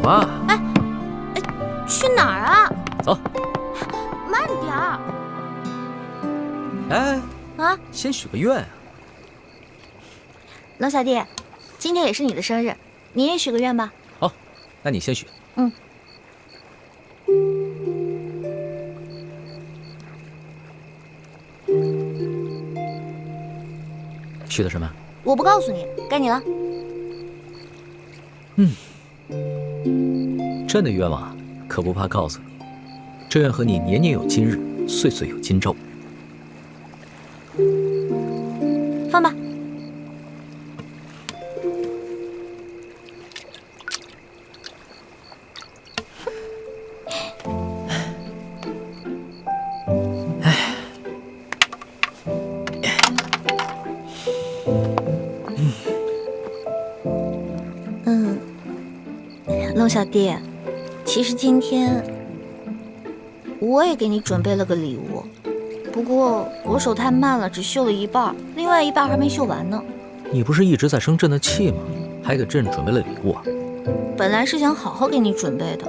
吧。哎，去哪儿啊？走，慢点儿。哎，啊，先许个愿啊。龙小弟，今天也是你的生日，你也许个愿吧。好，那你先许。嗯。许的什么？我不告诉你，该你了。朕的愿望可不怕告诉你，这愿和你年年有今日，岁岁有今朝。放吧。龙小弟，其实今天我也给你准备了个礼物，不过我手太慢了，只绣了一半，另外一半还没绣完呢。你不是一直在生朕的气吗？还给朕准备了礼物啊？本来是想好好给你准备的，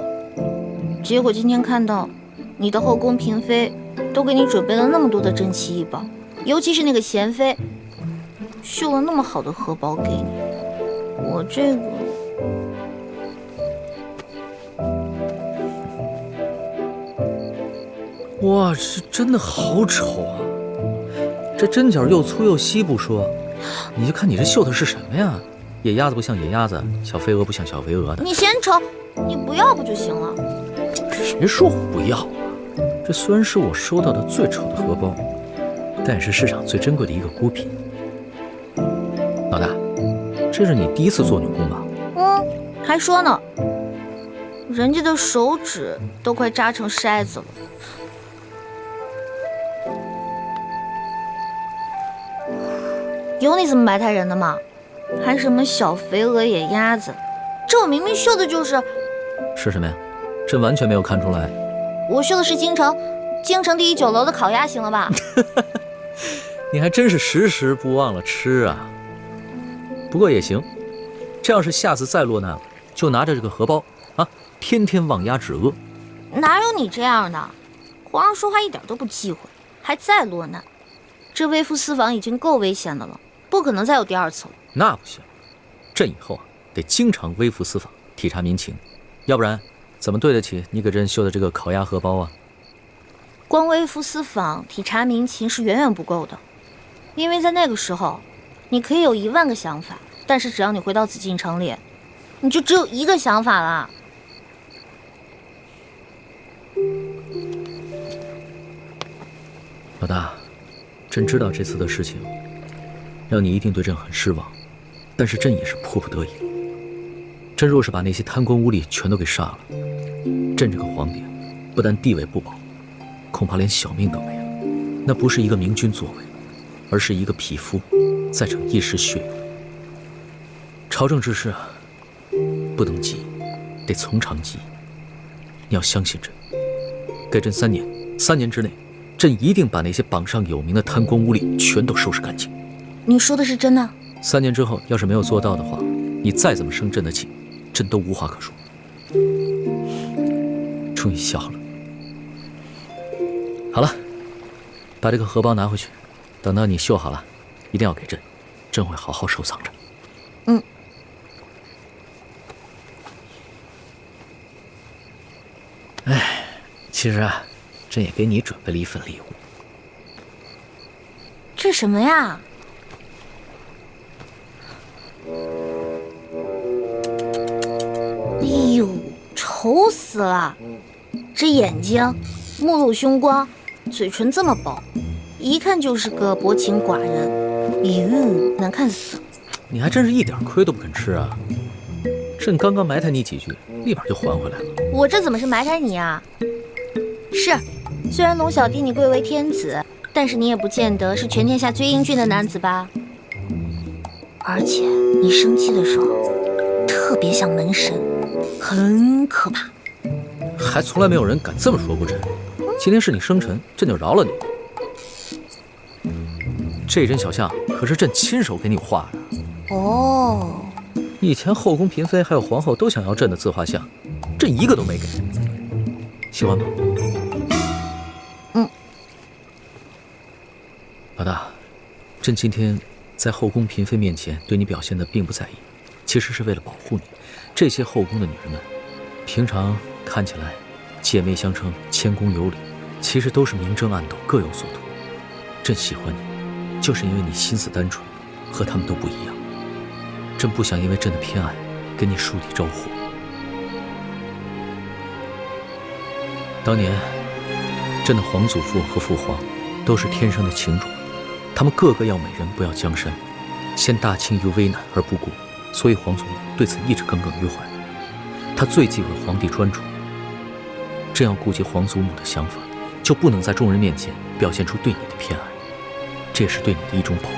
结果今天看到你的后宫嫔妃都给你准备了那么多的珍奇异宝，尤其是那个贤妃，绣了那么好的荷包给你，我这个……哇，这真的好丑啊！这针脚又粗又细不说，你就看你这绣的是什么呀？野鸭子不像野鸭子，小飞蛾不像小飞蛾的。你嫌丑，你不要不就行了？谁说我不要啊？这虽然是我收到的最丑的荷包，但也是市场最珍贵的一个孤品。老大，这是你第一次做女工吧？还说呢，人家的手指都快扎成筛子了。有你这么埋汰人的吗？还什么小肥鹅野鸭子，这我明明绣的就是什么呀？朕完全没有看出来。我绣的是京城第一酒楼的烤鸭，行了吧？你还真是时时不忘了吃啊。不过也行，这要是下次再落难了，就拿着这个荷包啊，天天望鸭止饿。哪有你这样的？皇上说话一点都不忌讳，还再落难，这微服私访已经够危险的了，不可能再有第二次了。那不行，朕以后啊得经常微服私访，体察民情，要不然怎么对得起你给朕绣的这个烤鸭荷包啊？光微服私访、体察民情是远远不够的，因为在那个时候，你可以有10000个想法，但是只要你回到紫禁城里，你就只有一个想法了。老大，朕知道这次的事情让你一定对朕很失望，但是朕也是迫不得已。朕若是把那些贪官污吏全都给杀了，朕这个皇帝不但地位不保，恐怕连小命都没了。那不是一个明君作为，而是一个匹夫在逞一时血勇。朝政之事啊，不能急，得从长计议。你要相信朕，给朕3年，3年之内，朕一定把那些榜上有名的贪官污吏全都收拾干净。你说的是真的？3年之后，要是没有做到的话，你再怎么生朕的气，朕都无话可说。终于笑了。好了，把这个荷包拿回去，等到你绣好了，一定要给朕，朕会好好收藏着。其实啊，朕也给你准备了一份礼物。这什么呀？哎呦，丑死了！这眼睛，目露凶光，嘴唇这么薄，一看就是个薄情寡人。哟，难看死了！你还真是一点亏都不肯吃啊！朕刚刚埋汰你几句，立马就还回来了。我这怎么是埋汰你啊？是，虽然龙小弟你贵为天子，但是你也不见得是全天下最英俊的男子吧？而且你生气的时候，特别像门神，很可怕。还从来没有人敢这么说过朕。今天是你生辰，朕就饶了你。这针小象可是朕亲手给你画的。哦，以前后宫嫔妃还有皇后都想要朕的自画像，朕一个都没给。喜欢吗？老大，朕今天在后宫嫔妃面前对你表现的并不在意，其实是为了保护你。这些后宫的女人们，平常看起来姐妹相称、谦恭有礼，其实都是明争暗斗，各有所图。朕喜欢你，就是因为你心思单纯，和她们都不一样。朕不想因为朕的偏爱跟你树敌招祸。当年，朕的皇祖父和父皇都是天生的情种，他们个个要美人，不要江山，陷大清于危难而不顾，所以皇祖母对此一直耿耿于怀。他最忌讳皇帝专宠，朕要顾及皇祖母的想法，就不能在众人面前表现出对你的偏爱，这也是对你的一种保护，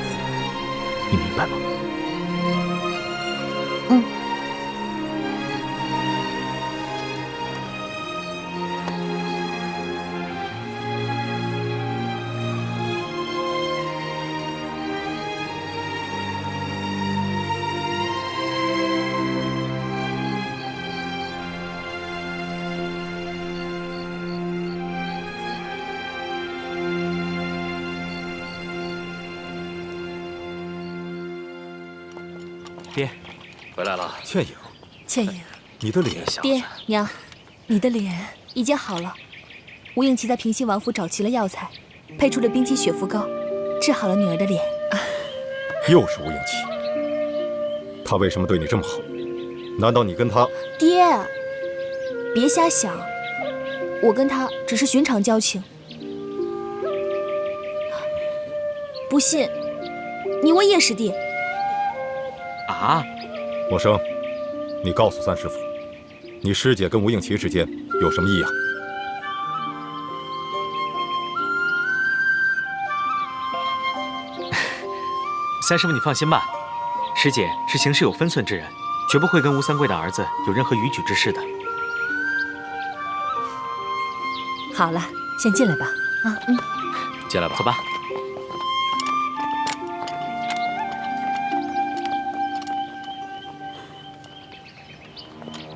你明白吗？爹，回来了。倩影，倩影，你的脸，爹娘，你的脸已经好了。吴应琪在平西王府找齐了药材，配出了冰肌血肤膏，治好了女儿的脸。又是吴应琪，他为什么对你这么好？难道你跟他……爹，别瞎想，我跟他只是寻常交情。不信，你问叶师弟。啊！默生，你告诉三师傅，你师姐跟吴应琪之间有什么异样？三师傅，你放心吧，师姐是行事有分寸之人，绝不会跟吴三桂的儿子有任何逾矩之事的。好了，先进来吧。进来吧。走吧。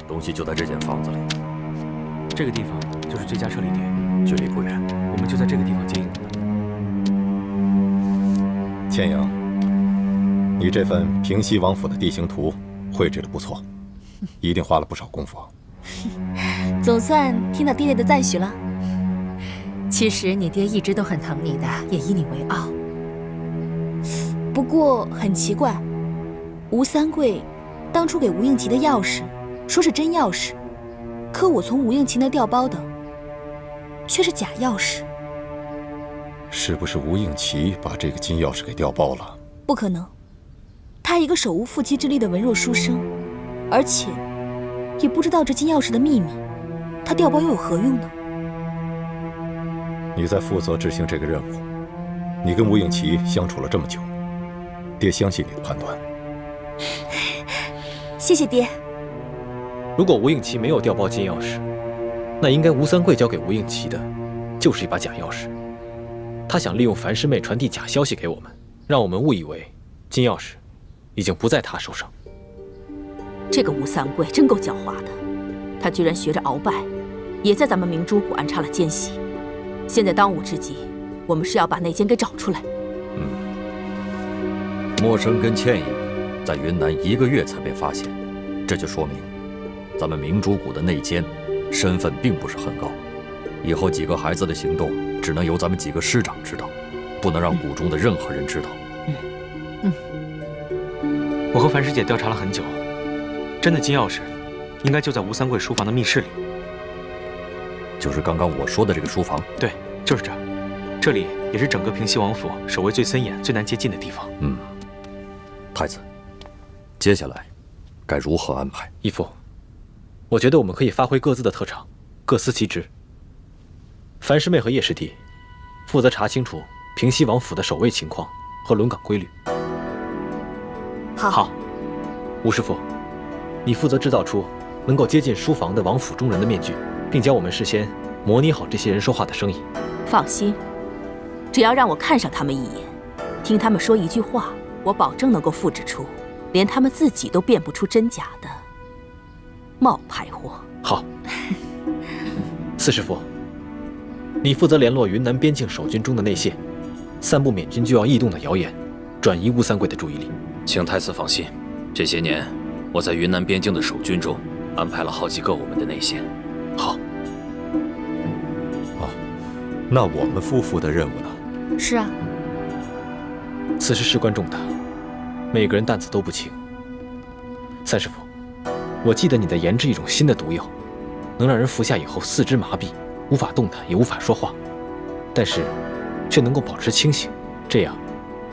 东西就在这间房子里，这个地方就是最佳撤离点，距离不远。我们就在这个地方接应。倩影，你这份平西王府的地形图绘制的不错，一定花了不少功夫。总算听到爹爹的赞许了。其实你爹一直都很疼你的，也以你为傲。不过很奇怪，吴三桂当初给吴应琪的钥匙说是真钥匙，可我从吴应琪那调包的却是假钥匙。是不是吴应琪把这个金钥匙给调包了？不可能，他一个手无缚鸡之力的文弱书生，而且也不知道这金钥匙的秘密，他调包又有何用呢？你在负责执行这个任务，你跟吴应琪相处了这么久，爹相信你的判断。谢谢爹。如果吴应琪没有调包金钥匙，那应该吴三桂交给吴应琪的，就是一把假钥匙。他想利用樊师妹传递假消息给我们，让我们误以为金钥匙已经不在他手上。这个吴三桂真够狡猾的，他居然学着鳌拜，也在咱们明珠谷安插了奸细。现在当务之急，我们是要把内奸给找出来。默生跟倩影在云南1个月才被发现，这就说明咱们明珠谷的内奸身份并不是很高。以后几个孩子的行动只能由咱们几个师长知道，不能让谷中的任何人知道。我和樊师姐调查了很久，真的金钥匙应该就在吴三桂书房的密室里。就是刚刚我说的这个书房？对，就是这儿。这里也是整个平西王府守卫最森严、最难接近的地方。太子，接下来该如何安排？义父，我觉得我们可以发挥各自的特长，各司其职。樊师妹和叶师弟负责查清楚平西王府的守卫情况和轮岗规律。好。吴师傅，你负责制造出能够接近书房的王府中人的面具，并教我们事先模拟好这些人说话的声音。放心，只要让我看上他们一眼，听他们说一句话，我保证能够复制出连他们自己都辨不出真假的冒牌货。好，四师傅，你负责联络云南边境守军中的内线，散布缅军就要异动的谣言，转移乌三桂的注意力。请太子放心，这些年我在云南边境的守军中安排了好几个我们的内线。好。哦，那我们夫妇的任务呢？是啊，此事事关重大，每个人担子都不轻。三师傅，我记得你在研制一种新的毒药，能让人服下以后四肢麻痹，无法动弹，也无法说话，但是却能够保持清醒，这样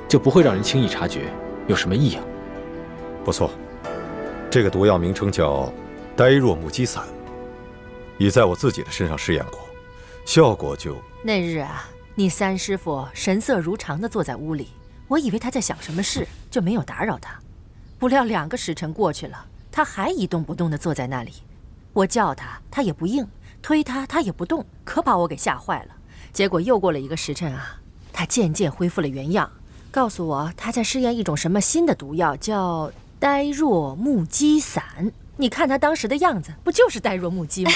就不会让人轻易察觉有什么异样。不错，这个毒药名称叫呆若木鸡散，已在我自己的身上试验过，效果就……那日啊，你三师傅神色如常地坐在屋里，我以为他在想什么事，就没有打扰他。不料2个时辰过去了，他还一动不动地坐在那里。我叫他，他也不应；推他，他也不动，可把我给吓坏了。结果又过了1个时辰啊，他渐渐恢复了原样，告诉我他在试验一种什么新的毒药，叫呆若木鸡散。你看他当时的样子，不就是呆若木鸡吗？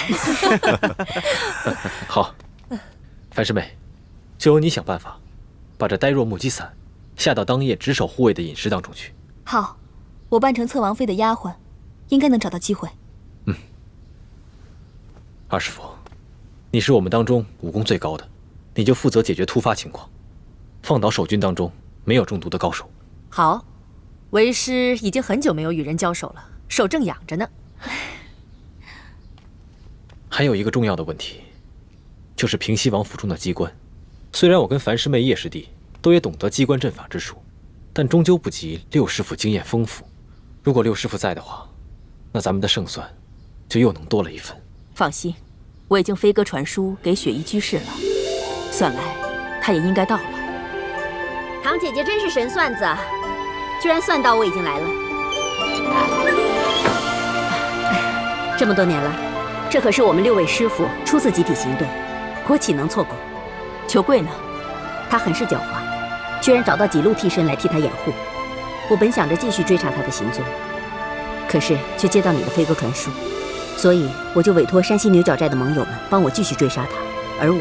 好，樊师妹，就由你想办法，把这呆若木鸡散下到当夜值守护卫的饮食当中去。好，我扮成侧王妃的丫鬟，应该能找到机会。二师傅，你是我们当中武功最高的，你就负责解决突发情况，放倒守军当中没有中毒的高手。好，为师已经很久没有与人交手了，手正痒着呢。还有一个重要的问题，就是平西王府中的机关。虽然我跟樊师妹、叶师弟都也懂得机关阵法之术，但终究不及六师傅经验丰富。如果六师傅在的话，那咱们的胜算就又能多了一分。放心，我已经飞鸽传书给雪衣居士了，算来他也应该到了。堂姐姐真是神算子，居然算到我已经来了。这么多年了，这可是我们6位师傅初次集体行动，我岂能错过？裘贵呢？他很是狡猾，居然找到几路替身来替他掩护。我本想着继续追查他的行踪，可是却接到你的飞鸽传书，所以我就委托山西牛角寨的盟友们帮我继续追杀他，而我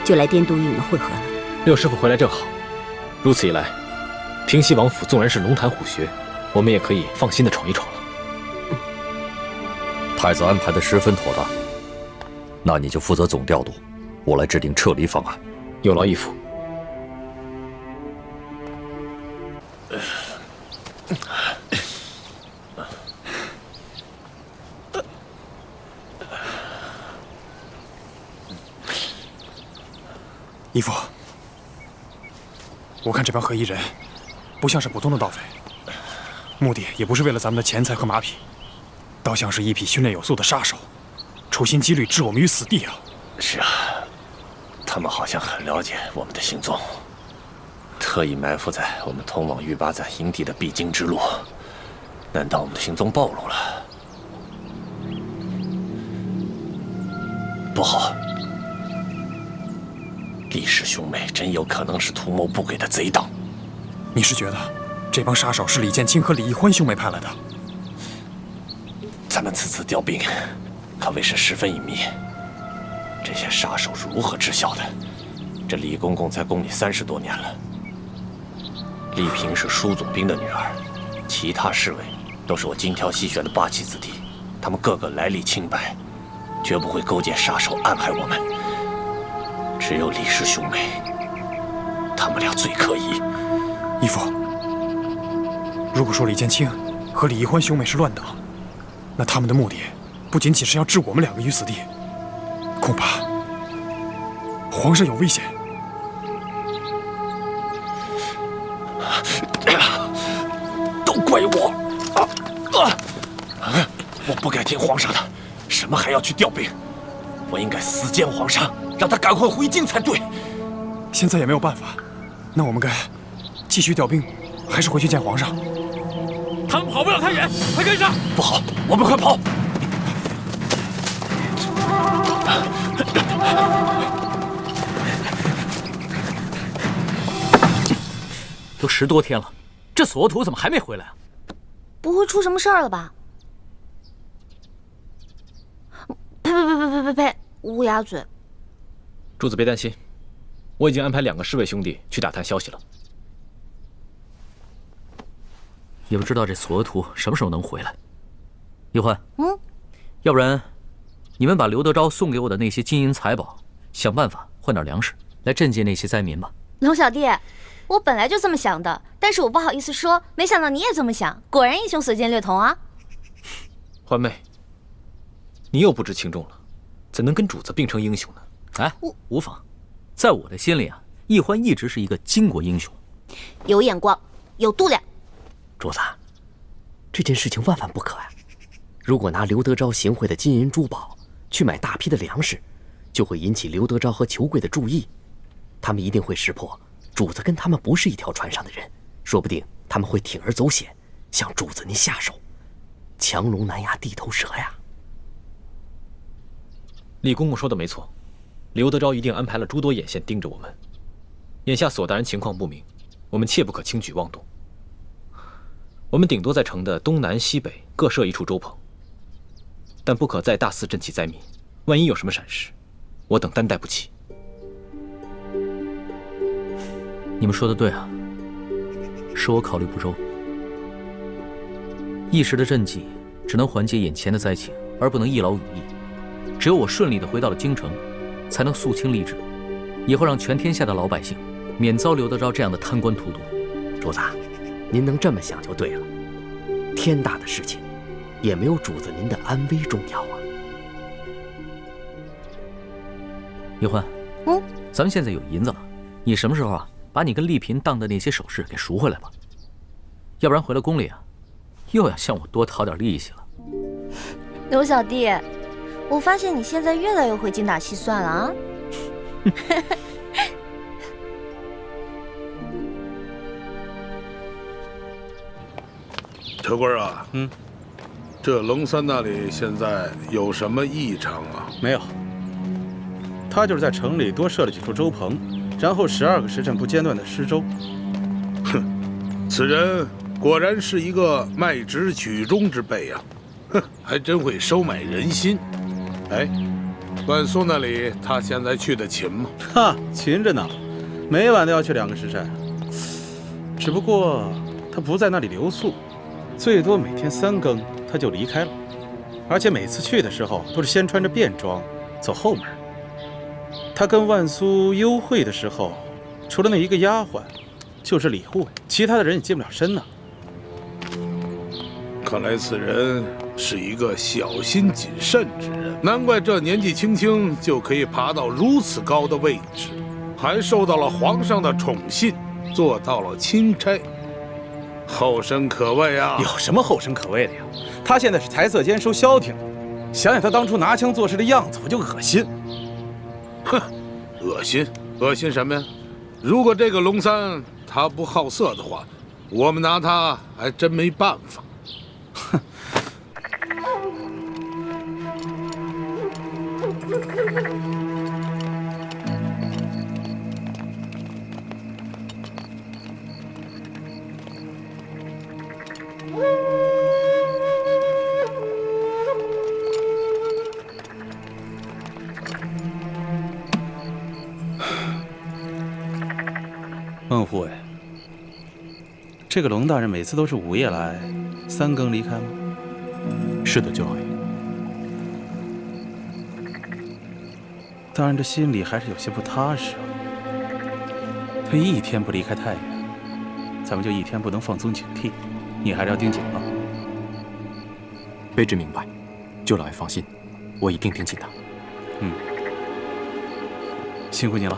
就来滇都与你们会合了。六师傅回来正好，如此一来，平西王府纵然是龙潭虎穴，我们也可以放心的闯一闯了。太子安排的十分妥当，那你就负责总调度，我来制定撤离方案。有劳义父。义父，我看这帮黑衣人不像是普通的盗匪，目的也不是为了咱们的钱财和马匹，倒像是一批训练有素的杀手，处心积虑置我们于死地啊！是啊，他们好像很了解我们的行踪，特意埋伏在我们通往玉八赞营地的必经之路。难道我们的行踪暴露了？不好！李氏兄妹真有可能是图谋不轨的贼党。你是觉得这帮杀手是李建清和李易欢兄妹派来的？咱们此次调兵，可谓是十分隐秘。这些杀手是如何知晓的？这李公公在宫里30多年了。丽萍是舒总兵的女儿，其他侍卫都是我精挑细选的霸气子弟，他们个个来历清白，绝不会勾结杀手暗害我们。只有李氏兄妹，他们俩最可疑。义父，如果说李建清和李易欢兄妹是乱党，那他们的目的不仅仅是要置我们2个于死地，恐怕皇上有危险。都怪我！我不该听皇上的，什么还要去调兵？我应该死谏皇上，让他赶快回京才对。现在也没有办法，那我们该继续调兵，还是回去见皇上？他们跑不了太远，快跟上！不好，我们快跑！都10多天了，这索图怎么还没回来啊？不会出什么事儿了吧？呸！乌鸦嘴！主子别担心，我已经安排2个侍卫兄弟去打探消息了。也不知道这索额图什么时候能回来。叶欢，嗯，要不然你们把刘德昭送给我的那些金银财宝，想办法换点粮食来赈济那些灾民吧。龙小弟，我本来就这么想的，但是我不好意思说，没想到你也这么想，果然英雄所见略同啊。欢妹，你又不知轻重了，怎能跟主子并称英雄呢？哎，无妨，在我的心里啊，易欢一直是一个巾帼英雄，有眼光，有度量。主子，这件事情万万不可呀！如果拿刘德昭行贿的金银珠宝去买大批的粮食，就会引起刘德昭和裘贵的注意，他们一定会识破主子跟他们不是一条船上的人，说不定他们会铤而走险，向主子您下手，强龙难压地头蛇呀！李公公说的没错，刘德昭一定安排了诸多眼线盯着我们。眼下索大人情况不明，我们切不可轻举妄动。我们顶多在城的东南西北各设一处粥棚，但不可再大肆赈济灾民，万一有什么闪失，我等担待不起。你们说的对啊，是我考虑不周。一时的赈济只能缓解眼前的灾情，而不能一劳永逸。只有我顺利地回到了京城，才能肃清吏治，以后让全天下的老百姓免遭刘德昭这样的贪官荼毒。主子，您能这么想就对了。天大的事情，也没有主子您的安危重要啊。叶欢，咱们现在有银子了，你什么时候啊，把你跟丽嫔当的那些首饰给赎回来吧，要不然回了宫里啊，又要向我多讨点利息了。刘小弟，我发现你现在越来越会精打细算了啊。车官啊，这龙三那里现在有什么异常啊？没有，他就是在城里多设了几处粥棚，然后12个时辰不间断的施粥。哼，此人果然是一个卖直取中之辈呀！哼，还真会收买人心。哎，万苏那里他现在去的勤吗？哈，勤着呢，每晚都要去2个时辰。只不过他不在那里留宿。最多每天3更他就离开了，而且每次去的时候都是先穿着便装走后门。他跟万苏幽会的时候，除了那一个丫鬟，就是李护卫，其他的人也近不了身呢。看来此人是一个小心谨慎之人，难怪这年纪轻轻就可以爬到如此高的位置，还受到了皇上的宠信，做到了钦差。后生可畏啊！有什么后生可畏的呀？他现在是财色兼收消停，想想他当初拿枪做事的样子，我就恶心。哼，恶心？恶心什么呀？如果这个龙三他不好色的话，我们拿他还真没办法。哼。孟护卫，这个龙大人每次都是午夜来，3更离开吗？是的，舅老爷。大人这心里还是有些不踏实啊。他一天不离开太原，咱们就一天不能放松警惕。你还是要盯紧了。卑职明白，舅老爷放心，我一定盯紧他。辛苦你了。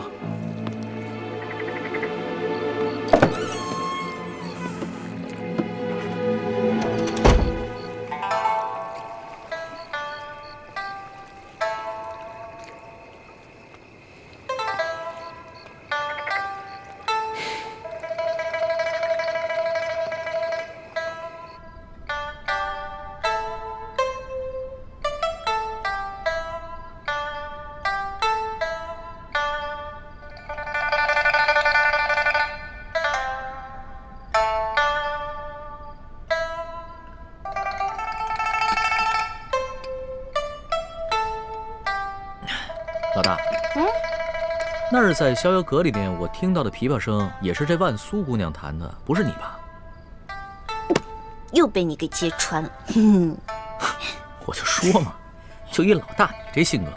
老大，那是在逍遥阁里面我听到的琵琶声，也是这万苏姑娘弹的，不是你吧？又被你给揭穿了。我就说嘛，就以老大你这性格，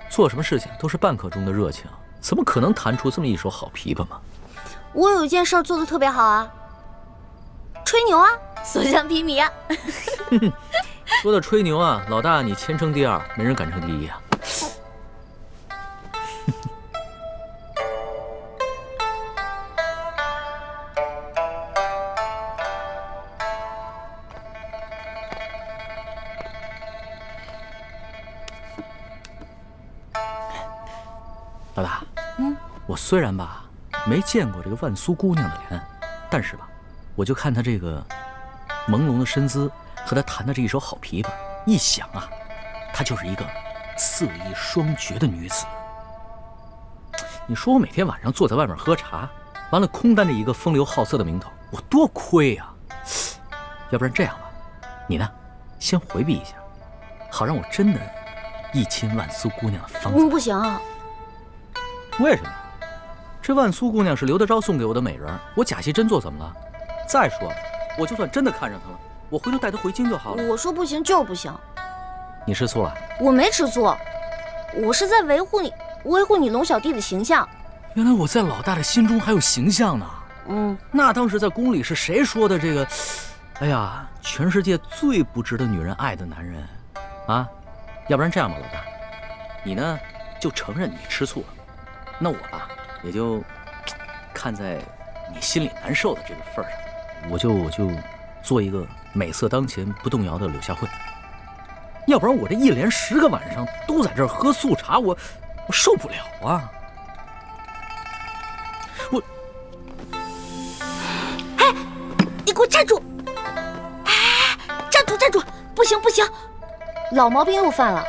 做什么事情都是半刻钟的热情，怎么可能弹出这么一手好琵琶嘛？我有一件事做得特别好啊，吹牛啊，所向披靡啊。说到吹牛啊，老大你谦称第二，没人敢称第一啊。老大，我虽然吧没见过这个万苏姑娘的脸，但是吧，我就看她这个朦胧的身姿和她弹的这一手好琵琶，一想啊，她就是一个色艺双绝的女子。你说我每天晚上坐在外面喝茶，完了空担着一个风流好色的名头，我多亏呀！要不然这样吧，你呢，先回避一下，好让我真的一亲万苏姑娘的芳草。不行啊。为什么？这万苏姑娘是刘德昭送给我的美人，我假戏真做怎么了？再说了，我就算真的看上她了，我回头带她回京就好了。我说不行就是不行。你吃醋了？我没吃醋，我是在维护你龙小弟的形象。原来我在老大的心中还有形象呢。那当时在宫里是谁说的这个？哎呀，全世界最不值得女人爱的男人啊！要不然这样吧，老大，你呢就承认你吃醋了。那我吧，也就看在你心里难受的这个份上，我就做一个美色当前不动摇的柳下惠。要不然我这一连10个晚上都在这儿喝素茶，我受不了啊！哎，你给我站住！站住！不行，老毛病又犯了。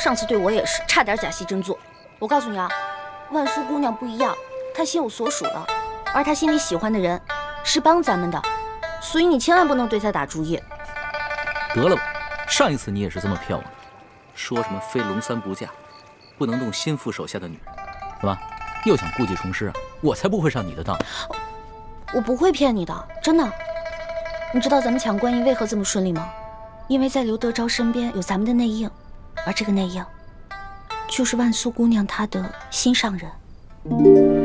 上次对我也是，差点假戏真做。我告诉你啊。万苏姑娘不一样，她心有所属了，而她心里喜欢的人是帮咱们的，所以你千万不能对她打主意。得了吧，上一次你也是这么骗我的，说什么非龙三不嫁，不能动心腹手下的女人，怎么又想故技重施啊？我才不会上你的当。我不会骗你的，真的。你知道咱们抢官印为何这么顺利吗？因为在刘德昭身边有咱们的内应，而这个内应就是万苏姑娘她的心上人。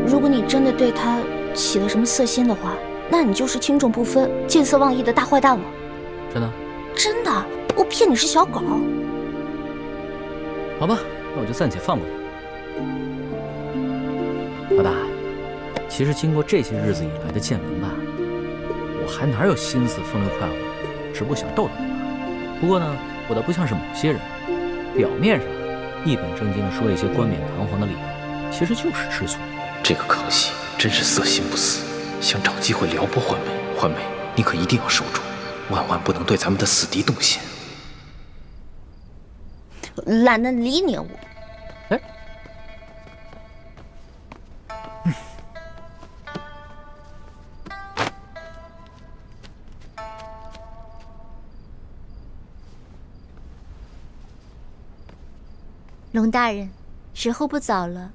如果你真的对她起了什么色心的话，那你就是轻重不分、见色忘义的大坏蛋了。真的？真的，我骗你是小狗。好吧，那我就暂且放过他。老大，其实经过这些日子以来的见闻吧，我还哪有心思风流快活，只不过想逗逗你吧。不过呢，我倒不像是某些人，表面上一本正经地说一些冠冕堂皇的理由，其实就是吃醋。这个康熙真是色心不死，想找机会撩拨欢梅。欢梅，你可一定要守住，万万不能对咱们的死敌动心。懒得理你我。龙大人，时候不早了，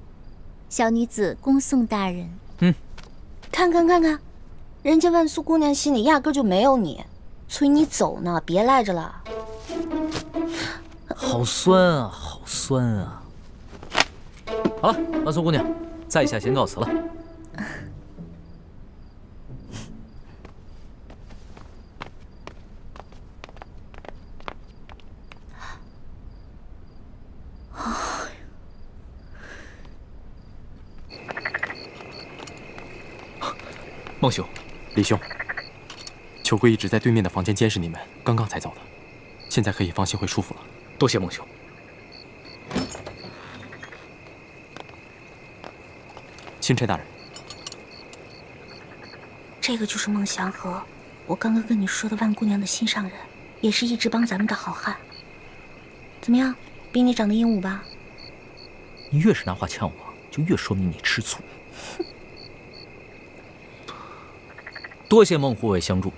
小女子恭送大人。看看，人家万苏姑娘心里压根就没有你，催你走呢，别赖着了。好酸啊，好酸啊！好了，万苏姑娘，在下先告辞了。孟兄，李兄，秋桂一直在对面的房间监视你们，刚刚才走的，现在可以放心回舒服了。多谢孟兄。钦差大人，这个就是孟祥和，我刚刚跟你说的万姑娘的心上人，也是一直帮咱们的好汉。怎么样，比你长得英武吧？你越是拿话呛我，就越说明你吃醋。多谢孟护卫相助。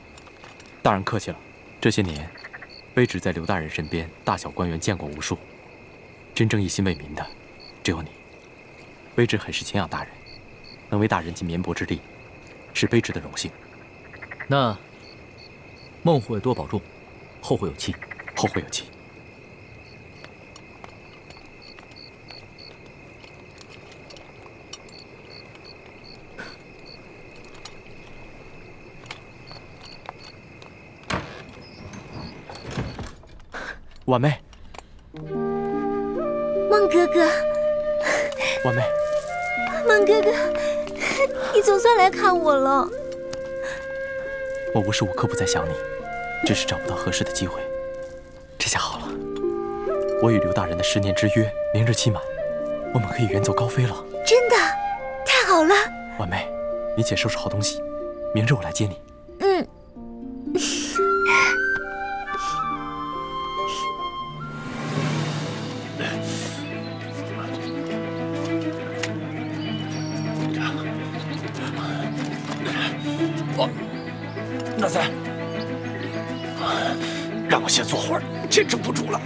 大人客气了。这些年，卑职在刘大人身边，大小官员见过无数，真正一心为民的，只有你。卑职很是敬仰大人，能为大人尽绵薄之力，是卑职的荣幸。那孟护卫多保重，后会有期。后会有期。婉妹，孟哥哥，婉妹，孟哥哥，你总算来看我了。我无时无刻不在想你，只是找不到合适的机会。这下好了，我与刘大人的10年之约明日期满，我们可以远走高飞了。真的，太好了。婉妹，你且收拾好东西，明日我来接你。嗯。那三，让我先坐会儿，坚持不住了。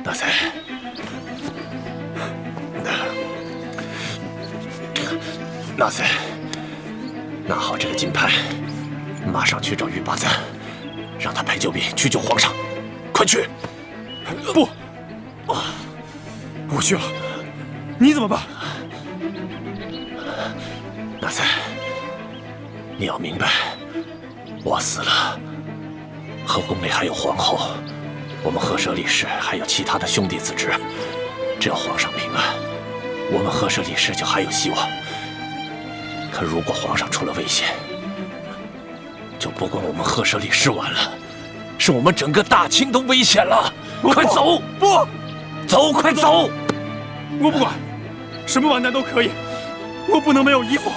那三，那三，拿好这个金牌，马上去找玉八赞，让他派救兵去救皇上。快去！不，我去了，你怎么办？那三，你要明白，我死了，后宫里还有皇后，我们赫舍李氏还有其他的兄弟子侄，只要皇上平安，我们赫舍李氏就还有希望。可如果皇上出了危险，就不光我们赫舍李氏完了。是我们整个大清都危险了！快走！不，走，快走！我不管，什么完蛋都可以，我不能没有衣服。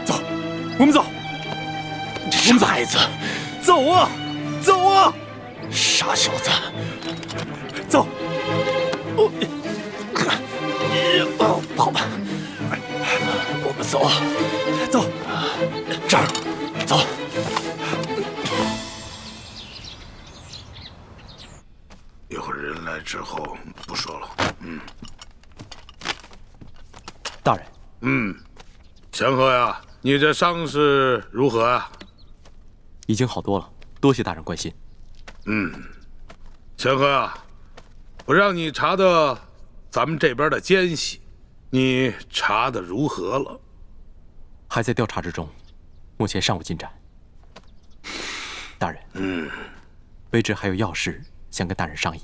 走，我们走。这傻孩子，走啊，走啊！傻小子，走。好吧，我们走，走，这儿，走。一会儿人来之后不说了。大人。祥和呀，你这伤势如何啊？已经好多了，多谢大人关心。祥和啊，我让你查的咱们这边的奸细，你查的如何了？还在调查之中，目前尚无进展。大人，卑职还有要事想跟大人商议。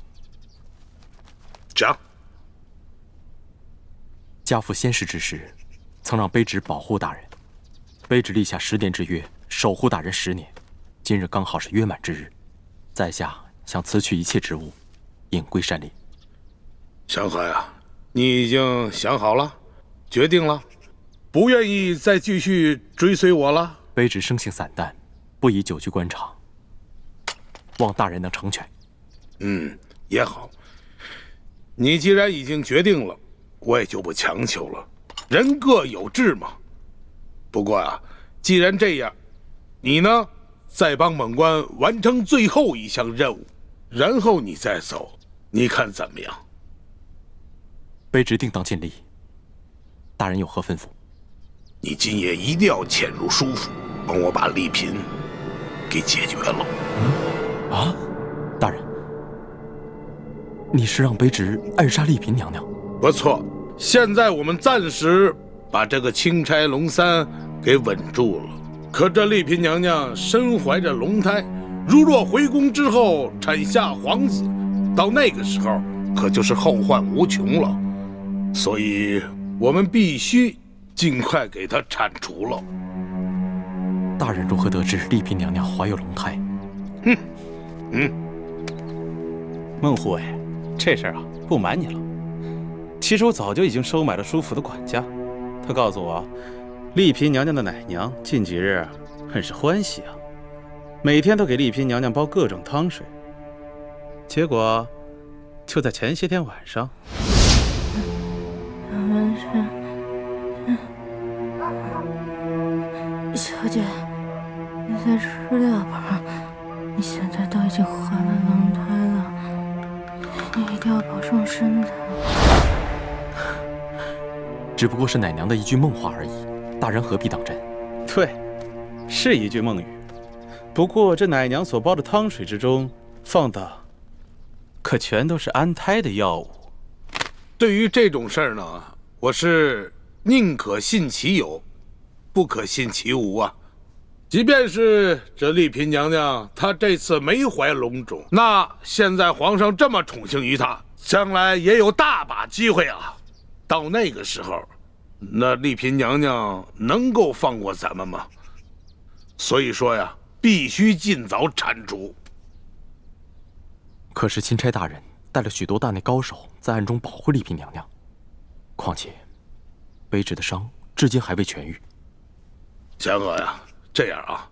讲。家父先世之时，曾让卑职保护大人，卑职立下10年之约，守护大人10年。今日刚好是约满之日，在下想辞去一切职务，隐归山林。祥和呀，你已经想好了，决定了，不愿意再继续追随我了？卑职生性散淡，不宜久居官场，望大人能成全。也好。你既然已经决定了，我也就不强求了。人各有志嘛。不过啊，既然这样，你呢，再帮猛官完成最后一项任务，然后你再走，你看怎么样？卑职定当尽力。大人有何吩咐？你今夜一定要潜入舒府，帮我把丽嫔给解决了。大人，你是让卑职暗杀丽嫔娘娘？不错，现在我们暂时把这个钦差龙三给稳住了。可这丽嫔娘娘身怀着龙胎，如若回宫之后产下皇子，到那个时候可就是后患无穷了。所以我们必须尽快给她铲除了。大人如何得知丽嫔娘娘怀有龙胎？孟护卫，这事儿啊，不瞒你了。其实我早就已经收买了舒府的管家，他告诉我，丽嫔娘娘的奶娘近几日很是欢喜啊，每天都给丽嫔娘娘煲各种汤水。结果，就在前些天晚上，小姐，你再吃点吧。你现在都已经怀了龙胎了，你一定要保重身体。只不过是奶娘的一句梦话而已，大人何必当真？对，是一句梦语。不过这奶娘所煲的汤水之中放的，可全都是安胎的药物。对于这种事儿呢，我是宁可信其有，不可信其无啊。即便是这丽嫔娘娘，她这次没怀龙种，那现在皇上这么宠幸于她，将来也有大把机会啊。到那个时候，那丽嫔娘娘能够放过咱们吗？所以说呀，必须尽早铲除。可是钦差大人带了许多大内高手在暗中保护丽嫔娘娘，况且卑职的伤至今还未痊愈。祥和呀，这样啊，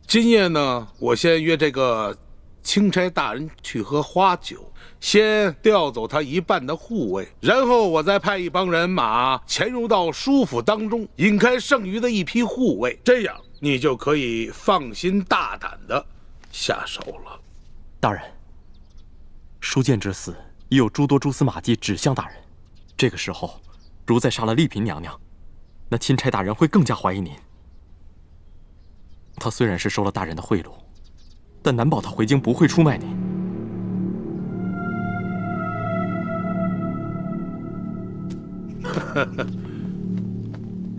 今夜呢，我先约这个钦差大人去喝花酒，先调走他一半的护卫，然后我再派一帮人马潜入到舒府当中，引开剩余的一批护卫，这样你就可以放心大胆的下手了。大人，书剑之死已有诸多蛛丝马迹指向大人，这个时候如再杀了丽嫔娘娘，那钦差大人会更加怀疑您。他虽然是收了大人的贿赂，但难保他回京不会出卖您。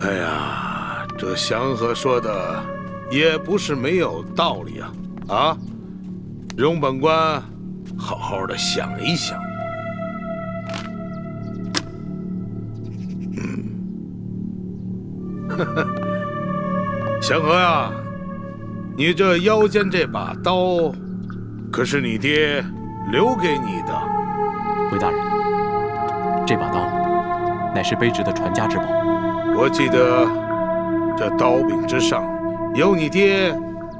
哎呀，这祥和说的也不是没有道理啊！啊，容本官好好的想一想。祥和呀，你这腰间这把刀，可是你爹留给你的。回大人，这把刀乃是卑职的传家之宝。我记得这刀柄之上有你爹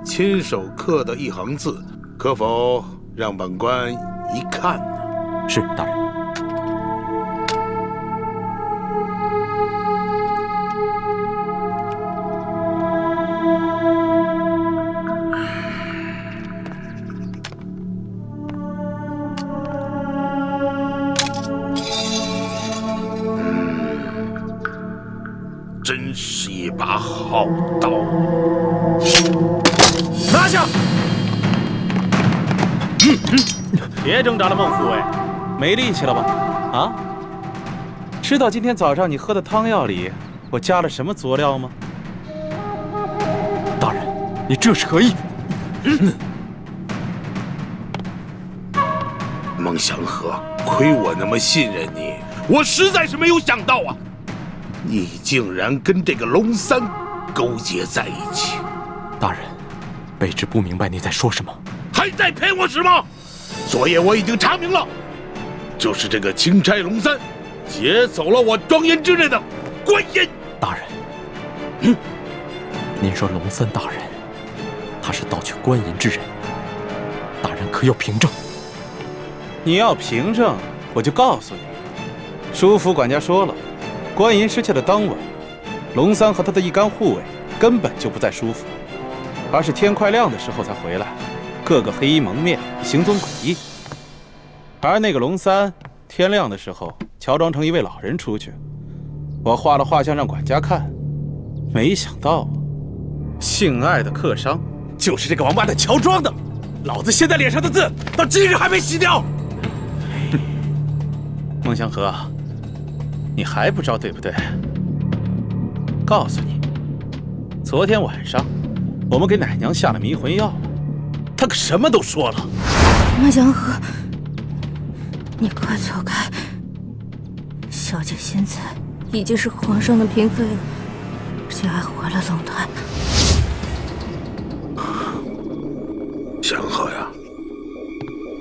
亲手刻的一行字，可否让本官一看呢？是，大人。真是一把好刀！拿下！别挣扎了，孟护卫，没力气了吧？啊？知道今天早上你喝的汤药里我加了什么佐料吗？大人，你这是何意？孟祥和，亏我那么信任你，我实在是没有想到啊！你竟然跟这个龙三勾结在一起！大人，卑职不明白你在说什么。还在骗我什么？昨夜我已经查明了，就是这个钦差龙三劫走了我庄严之内的官银。大人，您说龙三大人，他是盗取官银之人，大人可有凭证？你要凭证，我就告诉你。舒府管家说了，官银失窃的当晚，龙三和他的一干护卫根本就不在舒府，而是天快亮的时候才回来，个个黑衣蒙面，行踪诡异。而那个龙三天亮的时候乔装成一位老人出去，我画了画像让管家看，没想到姓艾的客商就是这个王八蛋乔装的，老子现在脸上的字到今日还没洗掉。孟祥和，你还不知道对不对？告诉你，昨天晚上我们给奶娘下了迷魂药，她可什么都说了。孟祥和，你快走开！小姐现在已经是皇上的嫔妃了，而且还怀了龙胎。祥和呀，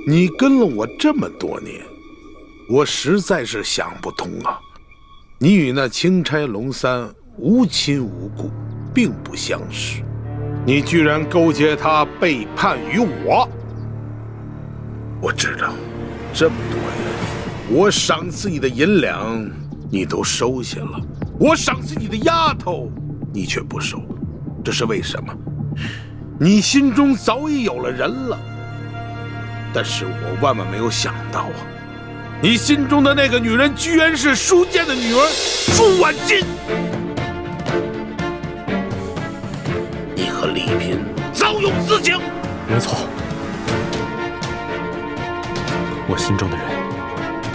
你跟了我这么多年，我实在是想不通啊！你与那钦差龙三无亲无故，并不相识，你居然勾结他背叛于我！我知道，这么多年，我赏赐你的银两你都收下了，我赏赐你的丫头你却不收，这是为什么？你心中早已有了人了。但是我万万没有想到啊，你心中的那个女人居然是舒剑的女儿舒婉金。你和李嫔早有私情。没错，我心中的人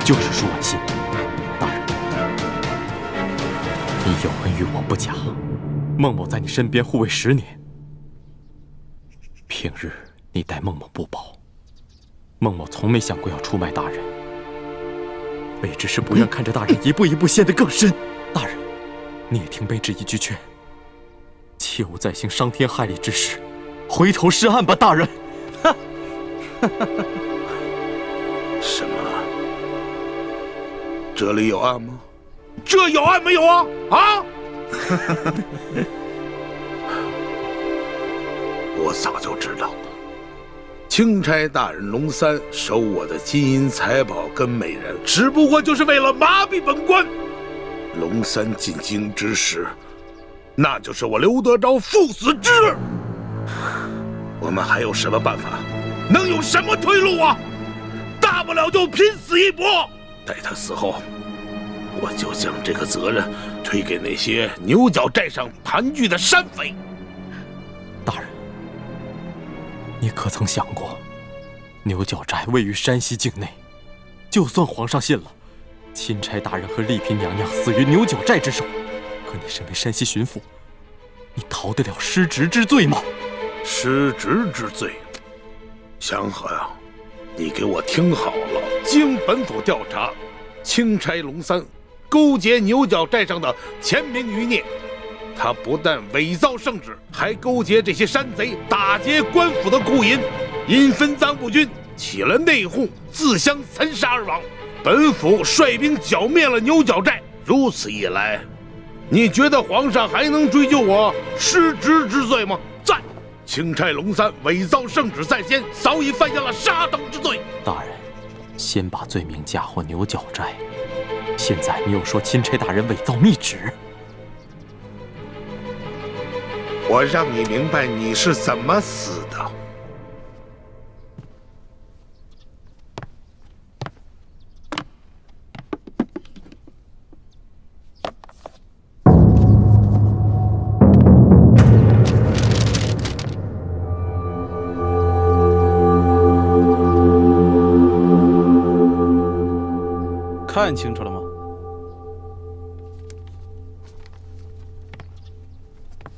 就是舒婉心。大人，你有恩于我不假，孟某在你身边护卫10年，平日你待孟某不薄，孟某从没想过要出卖大人，卑职是不愿看着大人一步一步陷得更深。大人，你也听卑职一句劝，切勿再行伤天害理之事，回头是岸吧，大人。什么？这里有案吗？这有案没有啊？啊！我早就知道了，钦差大人龙三收我的金银财宝跟美人，只不过就是为了麻痹本官。龙三进京之时，那就是我刘德昭赴死之日。我们还有什么办法？能有什么退路啊？大不了就拼死一搏。待他死后，我就将这个责任推给那些牛角寨上盘踞的山匪。大人，你可曾想过，牛角寨位于山西境内，就算皇上信了，钦差大人和丽嫔娘娘死于牛角寨之手，可你身为山西巡抚，你逃得了失职之罪吗？失职之罪，祥和呀，你给我听好了，经本府调查，钦差龙三勾结牛角寨上的钱明余孽，他不但伪造圣旨，还勾结这些山贼打劫官府的库银，因分赃不均，起了内讧，自相残杀而亡。本府率兵剿灭了牛角寨，如此一来，你觉得皇上还能追究我失职之罪吗？在钦差龙三伪造圣旨在先，早已犯下了杀等之罪。大人，先把罪名嫁祸牛角寨，现在你又说钦差大人伪造密旨，我让你明白你是怎么死的。看清楚了吗？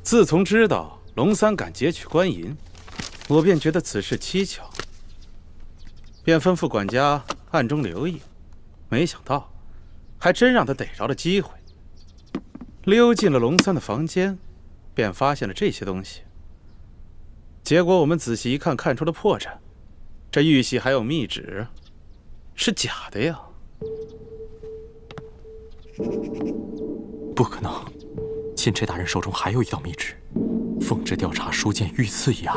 自从知道龙三敢劫取官银，我便觉得此事蹊跷，便吩咐管家暗中留意。没想到，还真让他逮着了机会。溜进了龙三的房间，便发现了这些东西。结果我们仔细一看，看出了破绽，这玉玺还有密旨，是假的呀！不可能，钦差大人手中还有一道密旨，奉旨调查书剑遇刺一案。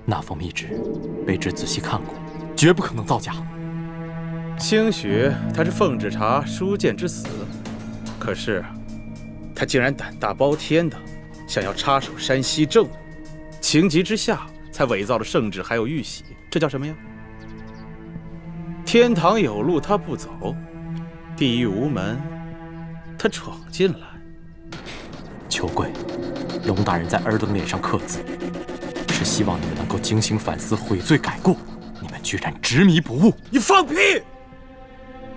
那封密旨，卑职仔细看过，绝不可能造假。兴许他是奉旨查书剑之死，可是他竟然胆大包天的想要插手山西政务，情急之下才伪造了圣旨还有玉玺，这叫什么呀？天堂有路他不走，地狱无门他闯进来。求贵，龙大人在儿子的脸上刻字，是希望你们能够精心反思，悔罪改过。你们居然执迷不悟！你放屁！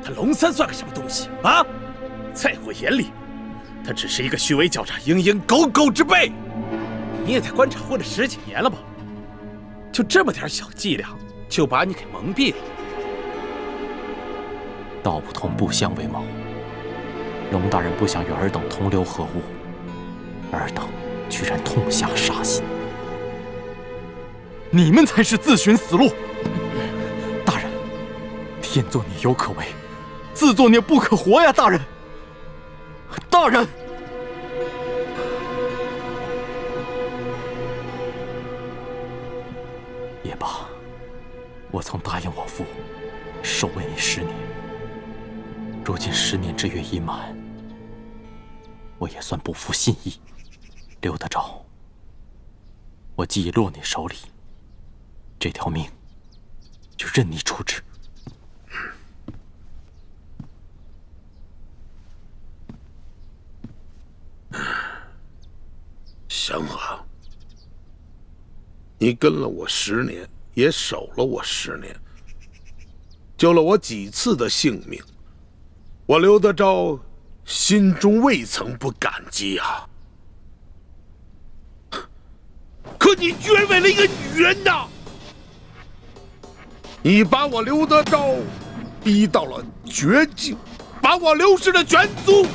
他龙三算个什么东西啊？在我眼里，他只是一个虚伪狡诈、蝇营狗苟之辈。你也在官场混了10几年了吧？就这么点小伎俩，就把你给蒙蔽了。道不同不相为谋，龙大人不想与尔等同流合污，尔等居然痛下杀心，你们才是自寻死路！大人，天作孽犹可为，自作孽不可活呀！大人，大人！也罢，我曾答应我父，守卫你10年。如今10年之约已满，我也算不负信义。刘德昭，我既已落你手里，这条命就任你处置。祥和，你跟了我10年，也守了我10年，救了我几次的性命，我刘德昭心中未曾不感激啊！可你居然为了一个女人呐！你把我刘德昭逼到了绝境，把我刘氏的全族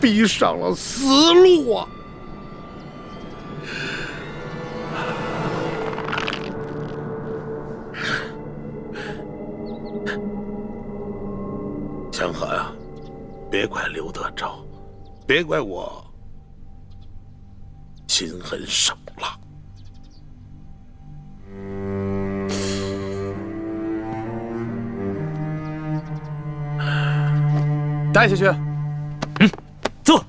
逼上了死路啊！祥和呀，别怪刘德昭，别怪我心狠手辣。带下去。坐。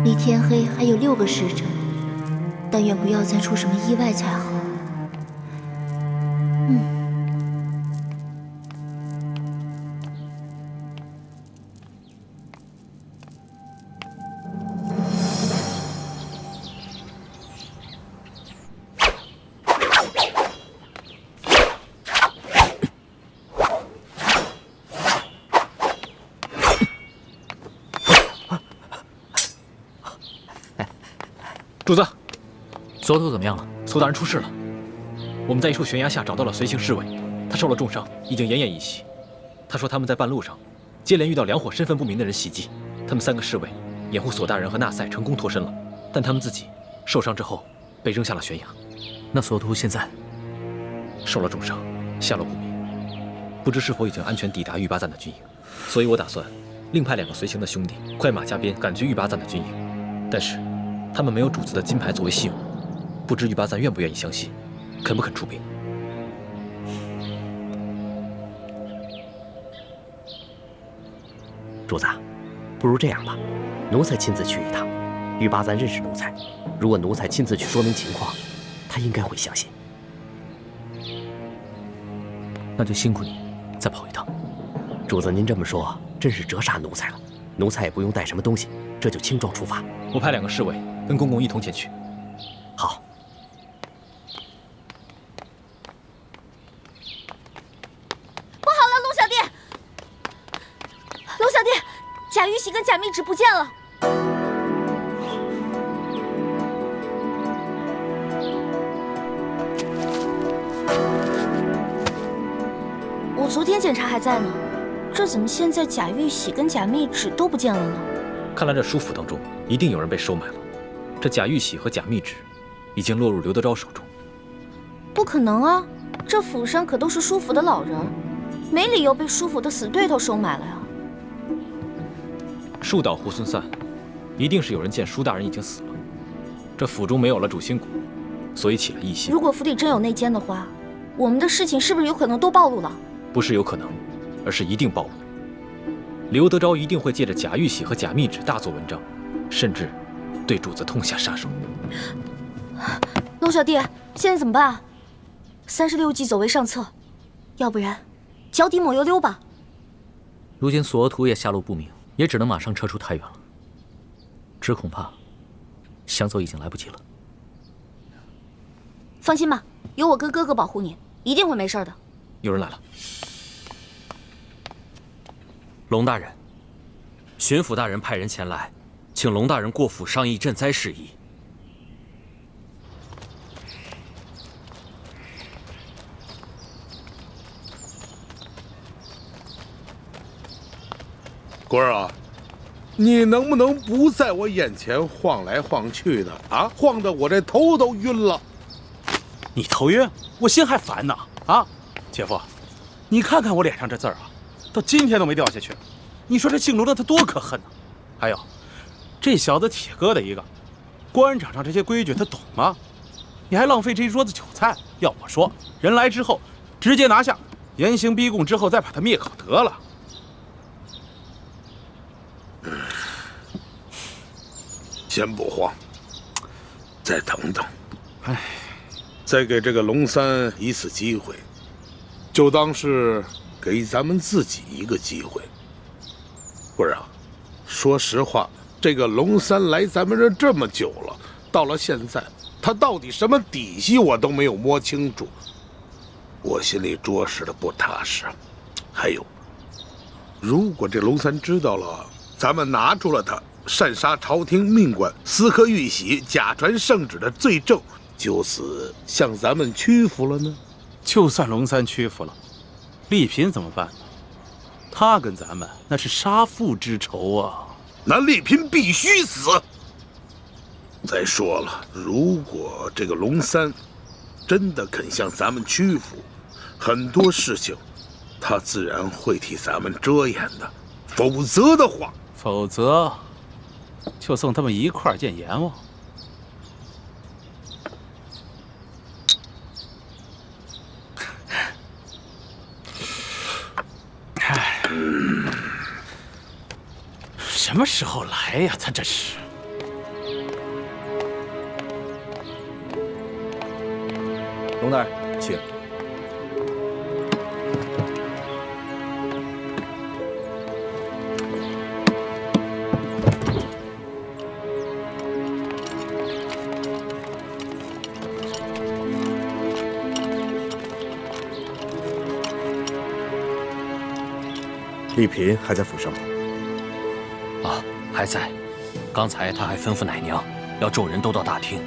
离天黑还有6个时辰，但愿不要再出什么意外才好。主子，索图怎么样了？索大人出事了。我们在一处悬崖下找到了随行侍卫，他受了重伤，已经奄奄一息。他说他们在半路上接连遇到2伙身份不明的人袭击，他们3个侍卫掩护索大人和纳赛成功脱身了，但他们自己受伤之后被扔下了悬崖。那索图现在受了重伤，下落不明，不知是否已经安全抵达玉巴赞的军营。所以我打算另派2个随行的兄弟快马加鞭赶去玉巴赞的军营，但是他们没有主子的金牌作为信物，不知玉巴赞愿不愿意相信，肯不肯出兵？主子，不如这样吧，奴才亲自去一趟。玉巴赞认识奴才，如果奴才亲自去说明情况，他应该会相信。那就辛苦你再跑一趟。主子，您这么说真是折煞奴才了。奴才也不用带什么东西，这就轻装出发。我派2个侍卫跟公公一同前去。好。不好了，龙小弟！龙小弟，贾玉玺跟贾密旨不见了。我昨天检查还在呢，这怎么现在贾玉玺跟贾密旨都不见了呢？看来这书府当中一定有人被收买了。这贾玉玺和贾密旨已经落入刘德昭手中。不可能啊，这府上可都是舒府的老人，没理由被舒府的死对头收买了呀。树倒猢狲散，一定是有人见舒大人已经死了，这府中没有了主心骨，所以起了异心。如果府里真有内奸的话，我们的事情是不是有可能都暴露了？不是有可能，而是一定暴露。刘德昭一定会借着贾玉玺和贾密旨大做文章，甚至对主子痛下杀手。龙小弟，现在怎么办啊？36计走为上策，要不然脚底抹油溜吧。如今索额图也下落不明，也只能马上撤出太原了。只恐怕想走已经来不及了。放心吧，有我跟哥哥保护你，一定会没事的。有人来了。龙大人，巡抚大人派人前来，请龙大人过府商议赈灾事宜。官儿啊，你能不能不在我眼前晃来晃去的啊？晃得我这头都晕了。你头晕，我心还烦呢。啊，姐夫，你看看我脸上这字儿啊，到今天都没掉下去。你说这姓卢的他多可恨呢？还有，这小子铁疙瘩一个，官场上这些规矩他懂吗？你还浪费这一桌子酒菜。要我说，人来之后直接拿下，严刑逼供之后再把他灭口得了。先不慌，再等等。再给这个龙三一次机会，就当是给咱们自己一个机会。不是啊，说实话，这个龙三来咱们这么久了，到了现在，他到底什么底细我都没有摸清楚，我心里着实的不踏实。还有，如果这龙三知道了咱们拿出了他擅杀朝廷命官、私刻玉玺、假传圣旨的罪证，就此向咱们屈服了呢？就算龙三屈服了，丽嫔怎么办呢？他跟咱们那是杀父之仇啊！那丽嫔必须死。再说了，如果这个龙三真的肯向咱们屈服，很多事情他自然会替咱们遮掩的。否则的话，就送他们一块儿见阎王。什么时候来呀？他这是。龙大人，请。丽嫔还在府上吗？啊，还在。刚才他还吩咐奶娘，要众人都到大厅，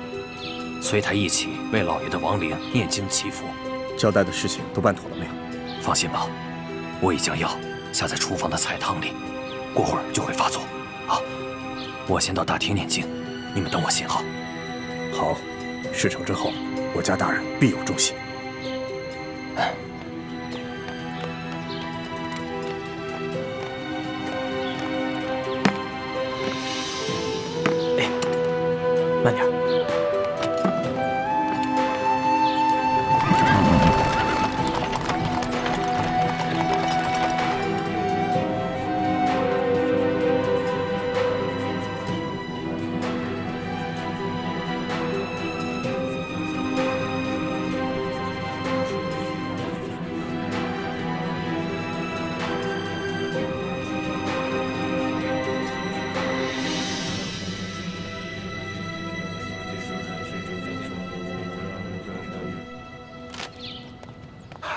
随他一起为老爷的亡灵念经祈福。交代的事情都办妥了没有？放心吧，我已将药下在厨房的菜汤里，过会儿就会发作。啊，我先到大厅念经，你们等我信号。好，事成之后，我家大人必有重喜。慢点。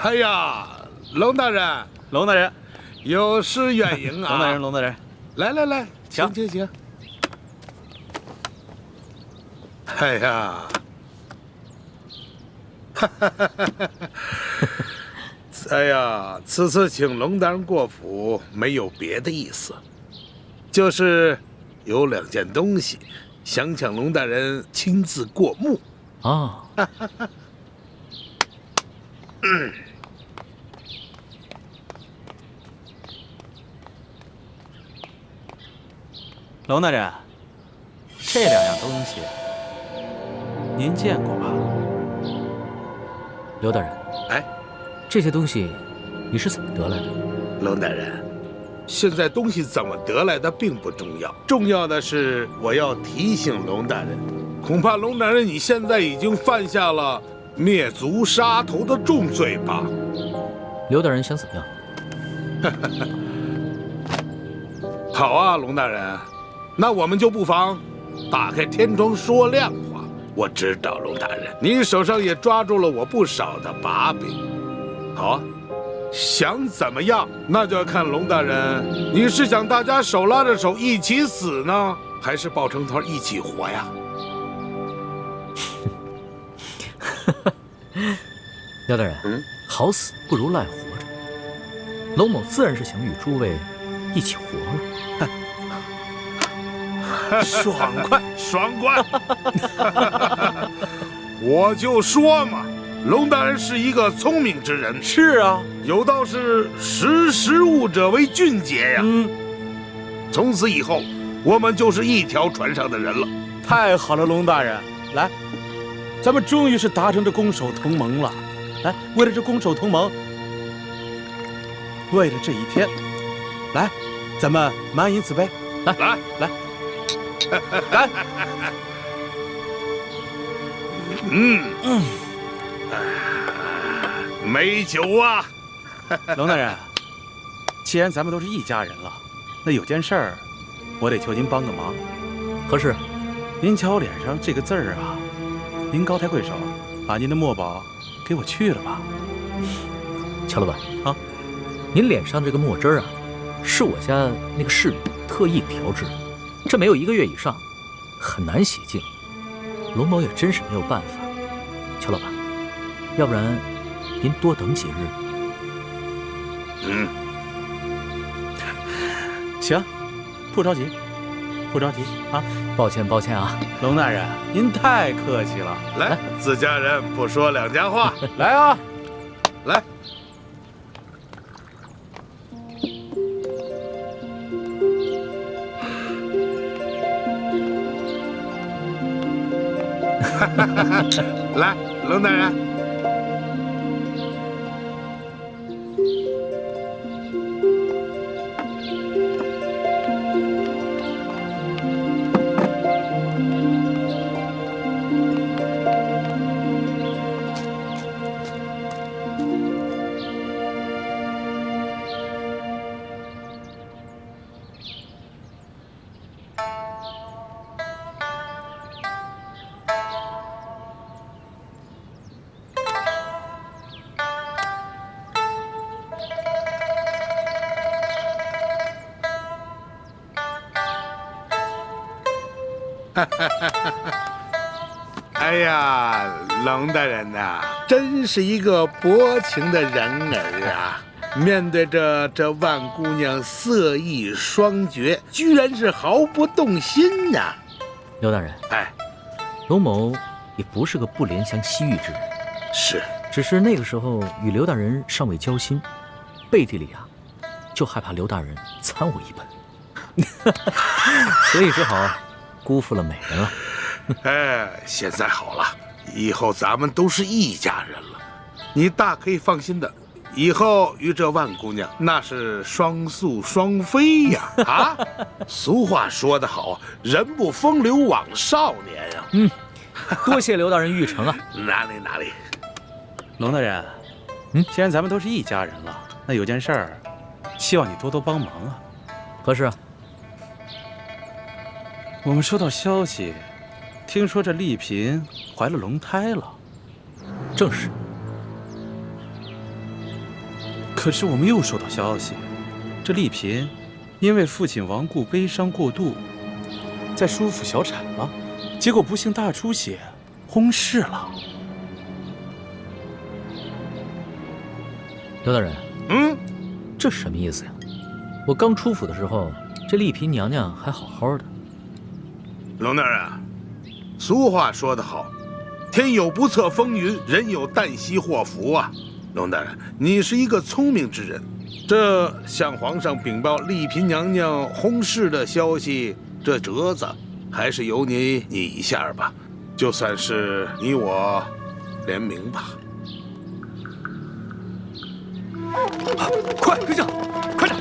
哎呀，龙大人，龙大人，有失远迎啊！龙大人，龙大人，来，请。哎呀，哎呀，此次请龙大人过府，没有别的意思，就是有2件东西，想请龙大人亲自过目啊。龙大人，这2样东西您见过吧？刘大人，这些东西你是怎么得来的？龙大人，现在东西怎么得来的并不重要，重要的是我要提醒龙大人，恐怕龙大人你现在已经犯下了灭族杀头的重罪吧？刘大人想怎么样？好啊，龙大人，那我们就不妨打开天窗说亮话。我知道，龙大人，你手上也抓住了我不少的把柄。好啊，想怎么样，那就要看龙大人，你是想大家手拉着手一起死呢，还是抱成团一起活呀？廖大人，好死不如赖活着。龙某自然是想与诸位一起活了。爽快，爽快！我就说嘛，龙大人是一个聪明之人。是啊，有道是识时务者为俊杰呀。从此以后，我们就是一条船上的人了。太好了，龙大人，来，咱们终于是达成这攻守同盟了。来，为了这攻守同盟，为了这一天，来，咱们满饮此杯。来，干！美酒啊！龙大人，既然咱们都是一家人了，那有件事儿，我得求您帮个忙。何事？您瞧我脸上这个字儿啊，您高抬贵手，把您的墨宝给我去了吧。乔老板啊，您脸上这个墨汁儿啊，是我家那个侍女特意调制的，这没有1个月以上，很难洗净。龙某也真是没有办法。乔老板，要不然您多等几日。行，不着急，不着急啊。抱歉啊，龙大人，您太客气了。来，自家人不说两家话。来啊，来。来，龙大人。哎呀，龙大人呐，真是一个薄情的人儿啊！面对着这万姑娘色艺双绝，居然是毫不动心呐！刘大人，龙某也不是个不怜香惜玉之人，是，只是那个时候与刘大人尚未交心，背地里啊，就害怕刘大人参我一本，所以只好辜负了美人了。现在好了，以后咱们都是一家人了，你大可以放心的，以后与这万姑娘那是双宿双飞呀！啊，俗话说得好，人不风流枉少年呀。多谢刘大人玉成啊。哪里。龙大人，既然咱们都是一家人了，那有件事儿，希望你多多帮忙啊。何事啊？我们收到消息，听说这丽嫔怀了龙胎了。正是。可是我们又收到消息，这丽嫔因为父亲亡故悲伤过度，在舒府小产了，结果不幸大出血，薨逝了。刘大人，这什么意思呀？我刚出府的时候，这丽嫔娘娘还好好的。龙大人，俗话说得好，天有不测风云，人有旦夕祸福啊。龙大人，你是一个聪明之人，这向皇上禀报丽嫔娘娘薨逝的消息，这折子还是由你拟一下吧，就算是你我联名吧。快跟上！